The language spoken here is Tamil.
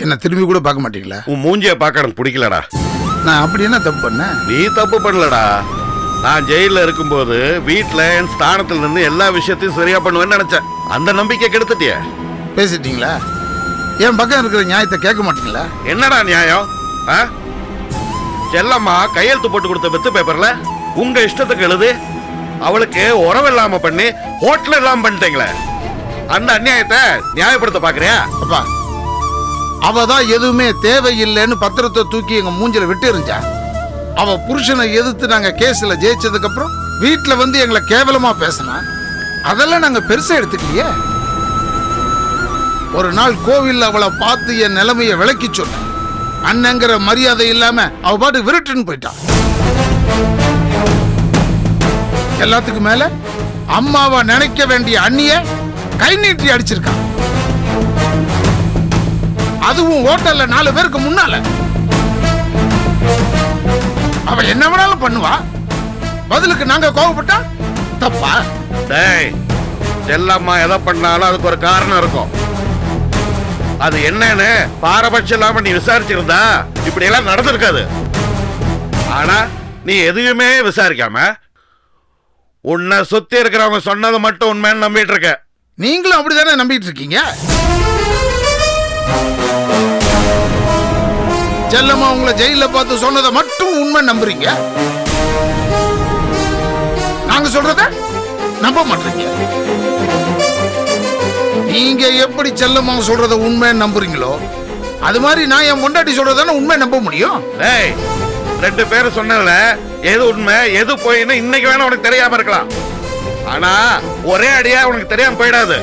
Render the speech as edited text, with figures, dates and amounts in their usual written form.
என்ன திரும்பி கூட பார்க்க மாட்டீங்களா? உன் மூஞ்சிய பார்க்க எனக்கு பிடிக்கலடா. நான் அப்படி என்ன தப்பு பண்ணேன்? நீ தப்பு பண்ணலடா. நான் ஜெயில இருக்கும்போது வீட்டுல என் ஸ்தானத்துல இருந்து எல்லா விஷயத்தையும் சரியா பண்ணுவேன்னு நினைச்சேன். அந்த நம்பிக்கை கெடுத்துட்டிய. பேசிட்டீங்களா? என் பக்கம் இருக்கிற நியாயத்தை கேட்க மாட்டீங்களா? என்னடா நியாயம்? செல்லம்மா கையெழுத்து போட்டு கொடுத்த வெத்து பேப்பர்ல உங்க இஷ்டத்துக்கு எழுது அவளுக்கு உறவு இல்லாம பண்ணி ஹோட்டல் இல்லாம பண்ணிட்டீங்களே, அந்த அநியாயத்தை நியாயப்படுத்த பாக்குறியா? அப்பா, அவதான் எதுவுமே தேவையில்லைன்னு பத்திரத்தை தூக்கி எங்க மூஞ்சில விட்டு எறிஞ்சா. அவ புருஷனை எதிர்த்து நாங்க கேஸ்ல ஜெயிச்சதுக்கு அப்புறம் வீட்டுல வந்து எங்களை கேவலமா பேசினா அதெல்லாம் நாங்க பெருசா எடுத்துக்கலையே. ஒரு நாள் கோவில்ல அவளை பார்த்து என் நிலைமையை விளக்கி சொன்னேன். அண்ணங்கிற மரியாதை இல்லாம அவ பாட்டு விருட்டுன்னு போயிட்டான். எல்லாத்துக்கும் மேல அம்மாவை நினைக்க வேண்டிய அண்ணிய கை நீட்டி அடிச்சிருக்கான். அதுவும் ஹோட்டல்ல 4 பேருக்கு முன்னால. அவ என்ன வேணாலும் பண்ணுவா, பதிலுக்கு நாங்க கோவப்பட்டா தப்பா? டேய், செல்லம்மா எதை பண்ணாலும் அதுக்கு ஒரு காரணம் இருக்கும். அது என்னன்னு பாரபட்சம் இல்லாம நீ விசாரிச்சிருந்தா இப்படி எல்லாம் நடந்திருக்காது. ஆனா நீ எதுவுமே விசாரிக்காம உன்னை சுத்தி இருக்கிறவங்க சொன்னது மட்டும் உண்மைன்னு நம்பிட்டு இருக்க. நீங்களும் அப்படிதானே நம்பிட்டு இருக்கீங்க? செல்லம்மா உங்களை ஜெயில பார்த்து சொன்னதை மட்டும் உண்மை நம்புறீங்க. நாங்க சொல்றத நம்ப மாட்டீங்க. நீங்க எப்படி செல்லம்மா சொல்றத உண்மை நம்புறீங்களோ அது மாதிரி நான் என் முண்டாட்டி சொல்றதானே உண்மை நம்ப முடியும். டேய், 2 பேரும் சொன்னதுல எது உண்மை எது போயின்னு இன்னைக்கு வேணா உனக்கு தெரியாம இருக்கலாம். ஆனா ஒரே அடியா உனக்கு தெரியாம போயிடாது.